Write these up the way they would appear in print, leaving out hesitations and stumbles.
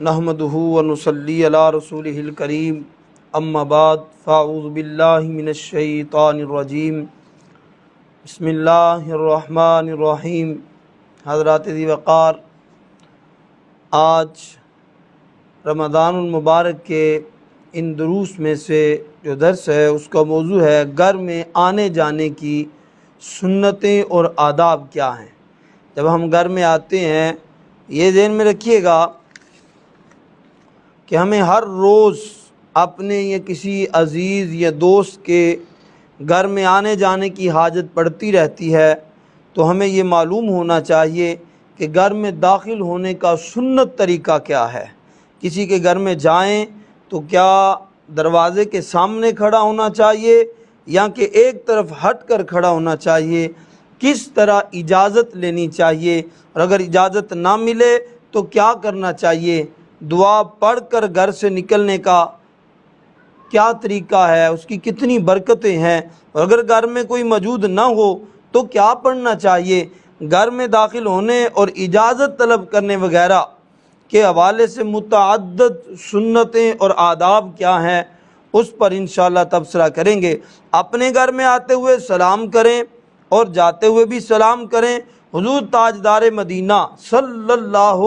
نحمدہ ونصلی علی رسولہ الکریم اما بعد فاعوذ باللہ من الشیطان الرجیم بسم اللہ الرحمن الرحیم۔ حضرات ذی وقار، آج رمضان المبارک کے ان دروس میں سے جو درس ہے اس کا موضوع ہے گھر میں آنے جانے کی سنتیں اور آداب کیا ہیں۔ جب ہم گھر میں آتے ہیں یہ ذہن میں رکھیے گا کہ ہمیں ہر روز اپنے یا کسی عزیز یا دوست کے گھر میں آنے جانے کی حاجت پڑتی رہتی ہے، تو ہمیں یہ معلوم ہونا چاہیے کہ گھر میں داخل ہونے کا سنت طریقہ کیا ہے۔ کسی کے گھر میں جائیں تو کیا دروازے کے سامنے کھڑا ہونا چاہیے یا کہ ایک طرف ہٹ کر کھڑا ہونا چاہیے، کس طرح اجازت لینی چاہیے، اور اگر اجازت نہ ملے تو کیا کرنا چاہیے، دعا پڑھ کر گھر سے نکلنے کا کیا طریقہ ہے، اس کی کتنی برکتیں ہیں، اور اگر گھر میں کوئی موجود نہ ہو تو کیا پڑھنا چاہیے، گھر میں داخل ہونے اور اجازت طلب کرنے وغیرہ کے حوالے سے متعدد سنتیں اور آداب کیا ہیں، اس پر انشاءاللہ تبصرہ کریں گے۔ اپنے گھر میں آتے ہوئے سلام کریں اور جاتے ہوئے بھی سلام کریں۔ حضور تاجدار مدینہ صلی اللہ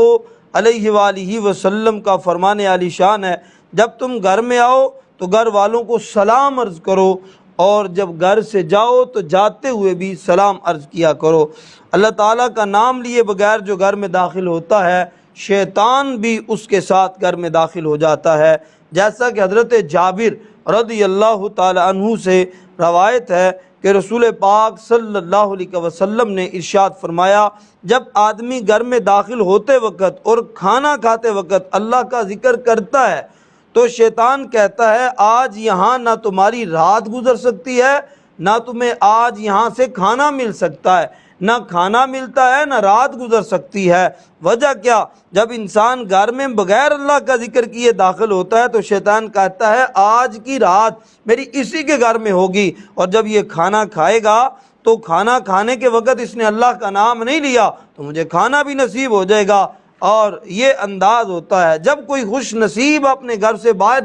علیہ وآلہ وسلم کا فرمان عالی شان ہے، جب تم گھر میں آؤ تو گھر والوں کو سلام عرض کرو، اور جب گھر سے جاؤ تو جاتے ہوئے بھی سلام عرض کیا کرو۔ اللہ تعالیٰ کا نام لیے بغیر جو گھر میں داخل ہوتا ہے شیطان بھی اس کے ساتھ گھر میں داخل ہو جاتا ہے، جیسا کہ حضرت جابر رضی اللہ تعالی عنہ سے روایت ہے کہ رسول پاک صلی اللہ علیہ وسلم نے ارشاد فرمایا، جب آدمی گھر میں داخل ہوتے وقت اور کھانا کھاتے وقت اللہ کا ذکر کرتا ہے تو شیطان کہتا ہے آج یہاں نہ تمہاری رات گزر سکتی ہے، نہ تمہیں آج یہاں سے کھانا مل سکتا ہے، نہ کھانا ملتا ہے نہ رات گزر سکتی ہے۔ وجہ کیا؟ جب انسان گھر میں بغیر اللہ کا ذکر کیے داخل ہوتا ہے تو شیطان کہتا ہے آج کی رات میری اسی کے گھر میں ہوگی، اور جب یہ کھانا کھائے گا تو کھانا کھانے کے وقت اس نے اللہ کا نام نہیں لیا تو مجھے کھانا بھی نصیب ہو جائے گا۔ اور یہ انداز ہوتا ہے جب کوئی خوش نصیب اپنے گھر سے باہر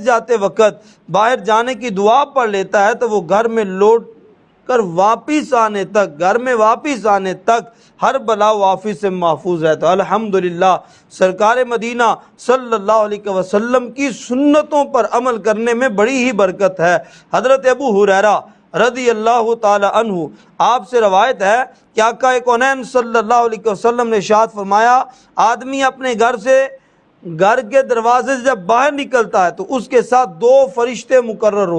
جاتے وقت باہر جانے کی دعا پڑھ لیتا ہے تو وہ گھر میں لوٹ کر واپس آنے تک ہر بلا و آفت سے محفوظ رہتا ہے۔ الحمدللہ سرکار مدینہ صلی اللہ علیہ وسلم کی سنتوں پر عمل کرنے میں بڑی ہی برکت ہے۔ حضرت ابو ہریرہ رضی اللہ تعالی عنہ آپ سے روایت ہے کہ آقا کونین صلی اللہ علیہ وسلم نے ارشاد فرمایا، آدمی اپنے گھر کے دروازے سے جب باہر نکلتا ہے تو اس کے ساتھ دو فرشتے مقرر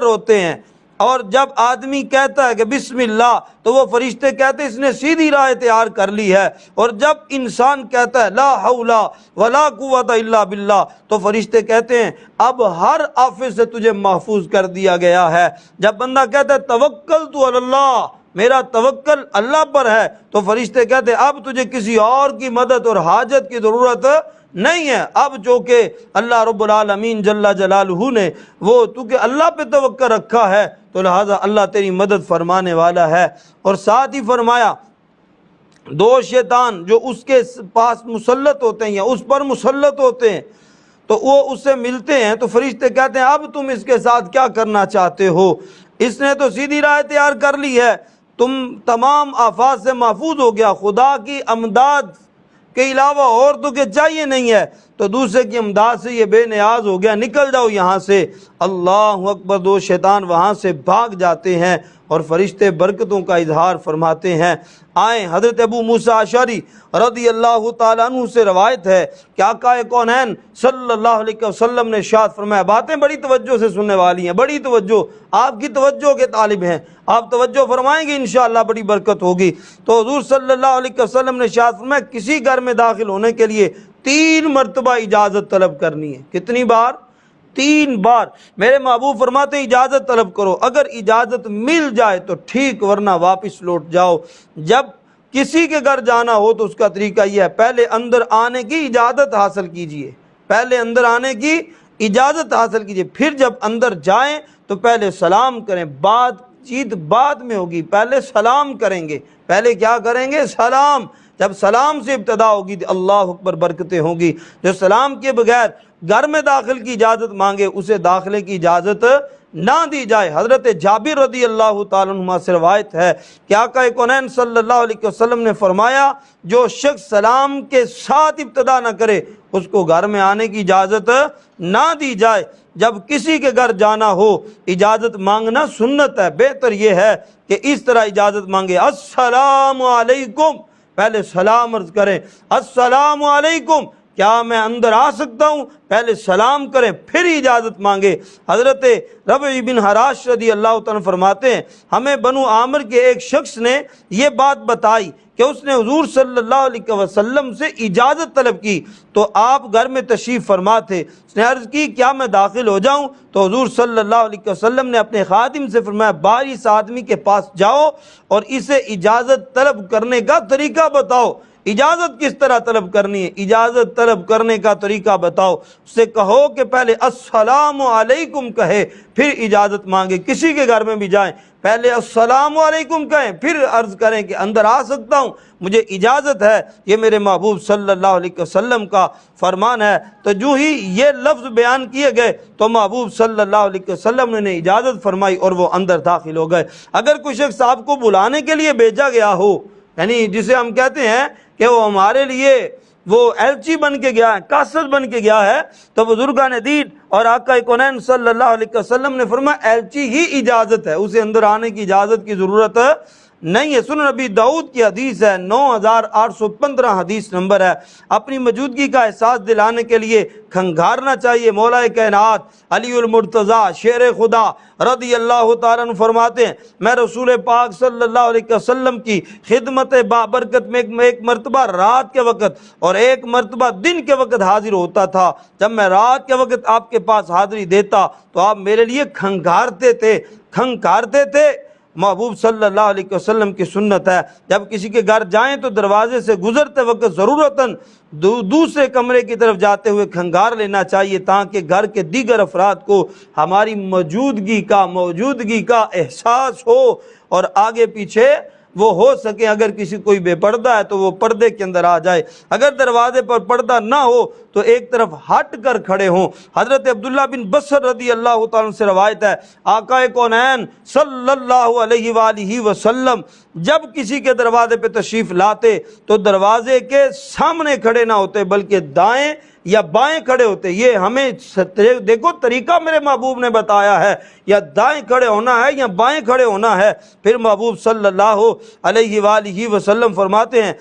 ہوتے ہیں، اور جب آدمی کہتا ہے کہ بسم اللہ تو وہ فرشتے کہتے ہیں اس نے سیدھی راہ اختیار کر لی ہے، اور جب انسان کہتا ہے لا حول ولا قوت الا باللہ تو فرشتے کہتے ہیں اب ہر آفت سے تجھے محفوظ کر دیا گیا ہے۔ جب بندہ کہتا ہے توکلت علی اللہ، میرا توکل اللہ پر ہے، تو فرشتے کہتے ہیں اب تجھے کسی اور کی مدد اور حاجت کی ضرورت نہیں ہے، اب جو کہ اللہ رب العالمین جل جلالہ نے وہ تو کہ اللہ پہ توکل رکھا ہے تو لہذا اللہ تیری مدد فرمانے والا ہے۔ اور ساتھ ہی فرمایا دو شیطان جو اس کے پاس مسلط ہوتے ہیں یا اس پر مسلط ہوتے ہیں تو وہ اس سے ملتے ہیں تو فرشتے کہتے ہیں اب تم اس کے ساتھ کیا کرنا چاہتے ہو، اس نے تو سیدھی راہ اختیار کر لی ہے، تم تمام آفات سے محفوظ ہو گیا، خدا کی امداد کے علاوہ اور تو کہ چاہیے نہیں ہے، تو دوسرے کی امداد سے یہ بے نیاز ہو گیا، نکل جاؤ یہاں سے۔ اللہ اکبر، دو شیطان وہاں سے بھاگ جاتے ہیں اور فرشتے برکتوں کا اظہار فرماتے ہیں۔ آئیں حضرت ابو موسیٰ اشعری رضی اللہ تعالیٰ عنہ سے روایت ہے کہ آقا کونین صلی اللہ علیہ وسلم نے ارشاد فرمایا، باتیں بڑی توجہ سے سننے والی ہیں، بڑی توجہ، آپ کی توجہ کے طالب ہیں، آپ توجہ فرمائیں گے انشاءاللہ بڑی برکت ہوگی۔ تو حضور صلی اللہ علیہ وسلم نے ارشاد فرمایا کسی گھر میں داخل ہونے کے لیے 3 مرتبہ اجازت طلب کرنی ہے۔ کتنی بار؟ 3 بار۔ میرے محبوب فرماتے ہیں اجازت طلب کرو، اگر اجازت مل جائے تو ٹھیک، ورنہ واپس لوٹ جاؤ۔ جب کسی کے گھر جانا ہو تو اس کا طریقہ یہ ہے، پہلے اندر آنے کی اجازت حاصل کیجئے، پھر جب اندر جائیں تو پہلے سلام کریں، بات چیت بعد میں ہوگی، پہلے سلام کریں گے۔ پہلے کیا کریں گے؟ سلام۔ جب سلام سے ابتدا ہوگی تو اللہ اکبر برکتیں ہوں گی۔ جو سلام کے بغیر گھر میں داخل کی اجازت مانگے اسے داخلے کی اجازت نہ دی جائے۔ حضرت جابر رضی اللہ تعالیٰ عنہ سے روایت ہے کہ آقا کونین صلی اللہ علیہ وسلم نے فرمایا جو شخص سلام کے ساتھ ابتدا نہ کرے اس کو گھر میں آنے کی اجازت نہ دی جائے۔ جب کسی کے گھر جانا ہو اجازت مانگنا سنت ہے، بہتر یہ ہے کہ اس طرح اجازت مانگے، السلام علیکم، پہلے سلام عرض کریں، السلام علیکم، کیا میں اندر آ سکتا ہوں؟ پہلے سلام کریں پھر اجازت مانگے۔ حضرت ربع بن حراش رضی اللہ تعالیٰ فرماتے ہیں ہمیں بنو عامر کے ایک شخص نے یہ بات بتائی کہ اس نے حضور صلی اللہ علیہ وسلم سے اجازت طلب کی تو آپ گھر میں تشریف فرما تھے۔ اس نے عرض کی کیا میں داخل ہو جاؤں؟ تو حضور صلی اللہ علیہ وسلم نے اپنے خادم سے فرمایا باہر اس آدمی کے پاس جاؤ اور اسے اجازت طلب کرنے کا طریقہ بتاؤ۔ اجازت کس طرح طلب کرنی ہے؟ اجازت طلب کرنے کا طریقہ بتاؤ۔ اس سے کہو کہ پہلے السلام علیکم کہے پھر اجازت مانگے۔ کسی کے گھر میں بھی جائیں پہلے السلام علیکم کہیں پھر عرض کریں کہ اندر آ سکتا ہوں، مجھے اجازت ہے، یہ میرے محبوب صلی اللہ علیہ وسلم کا فرمان ہے۔ تو جو ہی یہ لفظ بیان کیے گئے تو محبوب صلی اللہ علیہ وسلم نے اجازت فرمائی اور وہ اندر داخل ہو گئے۔ اگر کوئی شخص آپ کو بلانے کے لیے بھیجا گیا ہو، یعنی جسے ہم کہتے ہیں کہ وہ ہمارے لیے وہ ایلچی بن کے گیا ہے، قاصد بن کے گیا ہے، تو بزرگان دین اور آقا کونین صلی اللہ علیہ وسلم نے فرمایا ایلچی ہی اجازت ہے، اسے اندر آنے کی اجازت کی ضرورت نہیں ہے۔ سنن نبی داؤد کی حدیث ہے، 9815 حدیث نمبر ہے۔ اپنی موجودگی کا احساس دلانے کے لیے کھنگارنا چاہیے۔ مولا کائنات علی المرتضیٰ شیر خدا رضی اللہ تعالیٰ عنہ فرماتے ہیں میں رسول پاک صلی اللہ علیہ وسلم کی خدمت بابرکت میں ایک مرتبہ رات کے وقت اور ایک مرتبہ دن کے وقت حاضر ہوتا تھا۔ جب میں رات کے وقت آپ کے پاس حاضری دیتا تو آپ میرے لیے کھنگارتے تھے۔ محبوب صلی اللہ علیہ وسلم کی سنت ہے جب کسی کے گھر جائیں تو دروازے سے گزرتے وقت ضرورتاً دوسرے کمرے کی طرف جاتے ہوئے کھنگار لینا چاہیے تاکہ گھر کے دیگر افراد کو ہماری موجودگی کا احساس ہو اور آگے پیچھے وہ ہو سکے۔ اگر کسی کوئی بے پردہ ہے تو وہ پردے کے اندر آ جائے، اگر دروازے پر پردہ نہ ہو تو ایک طرف ہٹ کر کھڑے ہوں۔ حضرت عبداللہ بن بصر رضی اللہ تعالیٰ سے روایت ہے آقا کونین صلی اللہ علیہ وآلہ وسلم جب کسی کے دروازے پہ تشریف لاتے تو دروازے کے سامنے کھڑے نہ ہوتے بلکہ دائیں یا بائیں کھڑے ہوتے۔ یہ ہمیں دیکھو طریقہ میرے محبوب نے بتایا ہے، یا دائیں کھڑے ہونا ہے یا بائیں کھڑے ہونا ہے۔ پھر محبوب صلی اللہ علیہ وآلہ وسلم فرماتے ہیں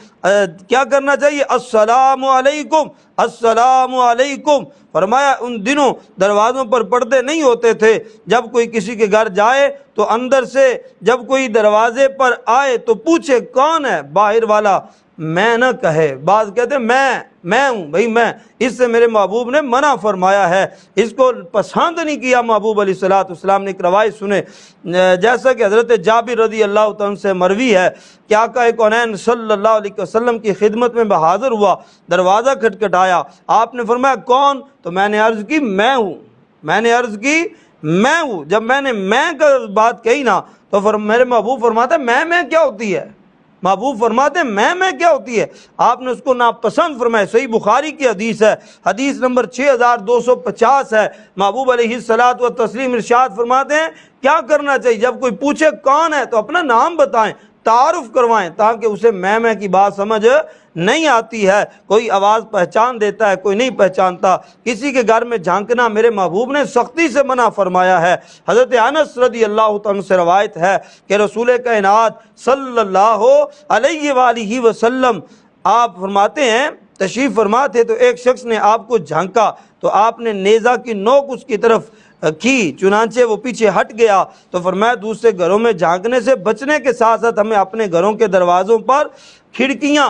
کیا کرنا چاہیے؟ السلام علیکم، السلام علیکم۔ فرمایا ان دنوں دروازوں پر پردے نہیں ہوتے تھے، جب کوئی کسی کے گھر جائے تو اندر سے جب کوئی دروازے پر آئے تو پوچھے کون ہے، باہر والا میں نہ کہے۔ بعض کہتے ہیں میں ہوں، بھئی میں، اس سے میرے محبوب نے منع فرمایا ہے، اس کو پسند نہیں کیا محبوب علیہ الصلوۃ والسلام نے۔ ایک روایت سنے جیسا کہ حضرت جابر رضی اللہ عنہ سے مروی ہے کہ آقا کونین صلی اللہ علیہ وسلم کی خدمت میں حاضر ہوا، دروازہ کھٹکھٹایا، آپ نے فرمایا کون؟ تو میں نے عرض کی میں ہوں۔ جب میں نے میں کا بات کہی نا تو میرے محبوب فرماتے میں کیا ہوتی ہے؟ محبوب فرماتے ہیں میں کیا ہوتی ہے؟ آپ نے اس کو ناپسند فرمایا۔ صحیح بخاری کی حدیث ہے، حدیث نمبر 6250 ہے۔ محبوب علیہ الصلوۃ والتسلیم ارشاد فرماتے ہیں کیا کرنا چاہیے؟ جب کوئی پوچھے کون ہے تو اپنا نام بتائیں، تعارف کروائیں تاکہ اسے میں کی بات سمجھ نہیں آتی ہے۔ کوئی آواز پہچان دیتا ہے، کوئی نہیں پہچانتا۔ کسی کے گھر میں جھانکنا میرے محبوب نے سختی سے منع فرمایا ہے۔ حضرت انس رضی اللہ عنہ سے روایت ہے کہ رسول کائنات صلی اللہ علیہ وآلہ وسلم آپ فرماتے ہیں تشریف فرما تھے تو ایک شخص نے آپ کو جھانکا تو آپ نے نیزہ کی نوک اس کی طرف کی، چنانچہ وہ پیچھے ہٹ گیا۔ تو فرمایا دوسرے گھروں میں جھانکنے سے بچنے کے ساتھ ساتھ ہمیں اپنے گھروں کے دروازوں پر کھڑکیاں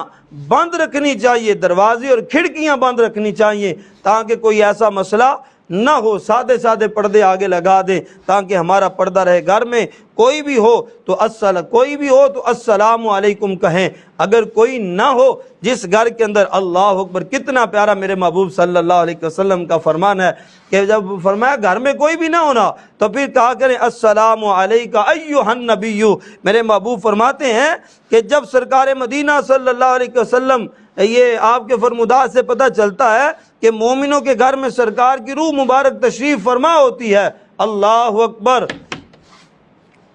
بند رکھنی چاہیے، دروازے اور کھڑکیاں بند رکھنی چاہیے تاکہ کوئی ایسا مسئلہ نہ ہو۔ سادے پردے آگے لگا دیں تاکہ ہمارا پردہ رہے۔ گھر میں کوئی بھی ہو تو السلام علیکم کہیں، اگر کوئی نہ ہو جس گھر کے اندر، اللہ اکبر، کتنا پیارا میرے محبوب صلی اللہ علیہ وسلم کا فرمان ہے کہ جب فرمایا گھر میں کوئی بھی نہ ہونا تو پھر کہا کریں السلام علیکہ ایھا النبی۔ میرے محبوب فرماتے ہیں کہ جب سرکار مدینہ صلی اللہ علیہ وسلم، یہ آپ کے فرمودات سے پتہ چلتا ہے کہ مومنوں کے گھر میں سرکار کی روح مبارک تشریف فرما ہوتی ہے، اللہ اکبر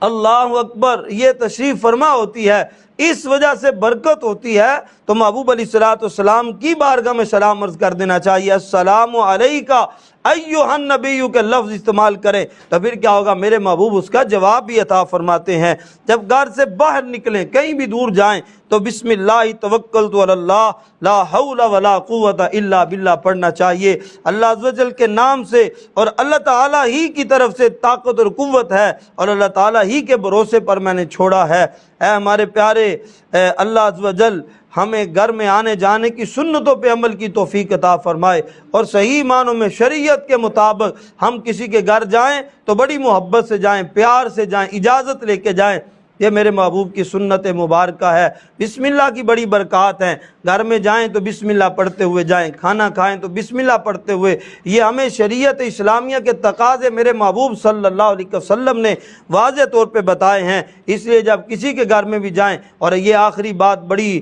اللہ اکبر، یہ تشریف فرما ہوتی ہے، اس وجہ سے برکت ہوتی ہے، تو محبوب علیہ الصلوۃ والسلام کی بارگاہ میں سلام عرض کر دینا چاہیے، السلام علیکہ ایھا النبی کے لفظ استعمال کریں تو پھر کیا ہوگا، میرے محبوب اس کا جواب بھی عطا فرماتے ہیں۔ جب گھر سے باہر نکلیں، کہیں بھی دور جائیں تو بسم اللہ توکلت علی اللہ لا حول ولا قوت الا باللہ پڑھنا چاہیے، اللہ عز و جل کے نام سے، اور اللہ تعالیٰ ہی کی طرف سے طاقت اور قوت ہے، اور اللہ تعالیٰ ہی کے بھروسے پر میں نے چھوڑا ہے۔ اے ہمارے پیارے اللہ عز و جل ہمیں گھر میں آنے جانے کی سنتوں پہ عمل کی توفیق عطا فرمائے، اور صحیح معنوں میں شریعت کے مطابق ہم کسی کے گھر جائیں تو بڑی محبت سے جائیں، پیار سے جائیں، اجازت لے کے جائیں، یہ میرے محبوب کی سنت مبارکہ ہے۔ بسم اللہ کی بڑی برکات ہیں، گھر میں جائیں تو بسم اللہ پڑھتے ہوئے جائیں، کھانا کھائیں تو بسم اللہ پڑھتے ہوئے، یہ ہمیں شریعت اسلامیہ کے تقاضے میرے محبوب صلی اللہ علیہ وسلم نے واضح طور پہ بتائے ہیں۔ اس لیے جب کسی کے گھر میں بھی جائیں، اور یہ آخری بات بڑی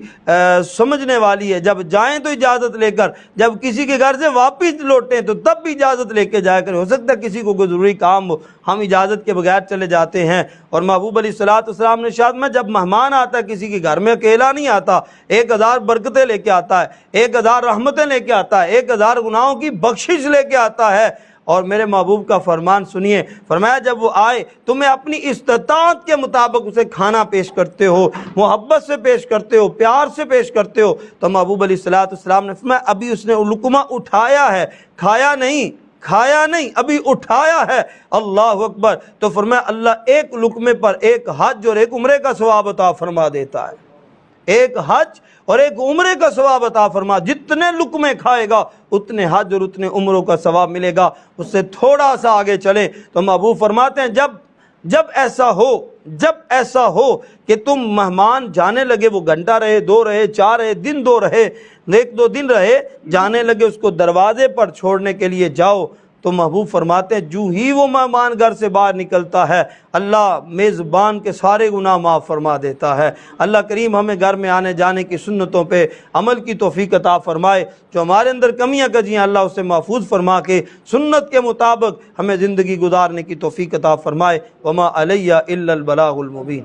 سمجھنے والی ہے، جب جائیں تو اجازت لے کر، جب کسی کے گھر سے واپس لوٹیں تو تب بھی اجازت لے کے جایا کریں، ہو سکتا ہے کسی کو کوئی ضروری کام ہو، ہم اجازت کے بغیر چلے جاتے ہیں۔ اور محبوب علیہ السلام نے ارشاد میں جب مہمان آتا ہے کسی کے گھر میں اکیلا نہیں آتا، 1000 برکتیں لے کے آتا ہے، 1000 رحمتیں لے کے آتا ہے، 1000 گناہوں کی بخشش لے کے آتا ہے۔ اور میرے محبوب کا فرمان سنیے، فرمایا جب وہ آئے تو میں اپنی استطاعت کے مطابق اسے کھانا پیش کرتے ہو، محبت سے پیش کرتے ہو، پیار سے پیش کرتے ہو۔ تو محبوب علیہ السلام نے فرمایا ابھی اس نے لقمہ اٹھایا ہے، کھایا نہیں، ابھی اٹھایا ہے، اللہ اکبر۔ تو فرمایا اللہ ایک لقمے پر ایک حج اور ایک عمرے کا ثواب عطا فرما دیتا ہے، ایک حج اور ایک عمرے کا ثواب عطا فرما، جتنے لقمے کھائے گا اتنے حج اور اتنے عمروں کا ثواب ملے گا۔ اس سے تھوڑا سا آگے چلیں تو محبوب فرماتے ہیں جب ایسا ہو کہ تم مہمان جانے لگے، وہ گھنٹہ رہے، 2 رہے، 4 رہے، دن 2 رہے، 1-2 دن رہے، جانے لگے، اس کو دروازے پر چھوڑنے کے لیے جاؤ، تو محبوب فرماتے ہیں جو ہی وہ مہمان گھر سے باہر نکلتا ہے اللہ میزبان کے سارے گناہ معاف فرما دیتا ہے۔ اللہ کریم ہمیں گھر میں آنے جانے کی سنتوں پہ عمل کی توفیق عطا فرمائے، جو ہمارے اندر کمیاں کجیاں اللہ اسے محفوظ فرما کے سنت کے مطابق ہمیں زندگی گزارنے کی توفیق عطا فرمائے۔ وما علیہ الا البلاغ المبین۔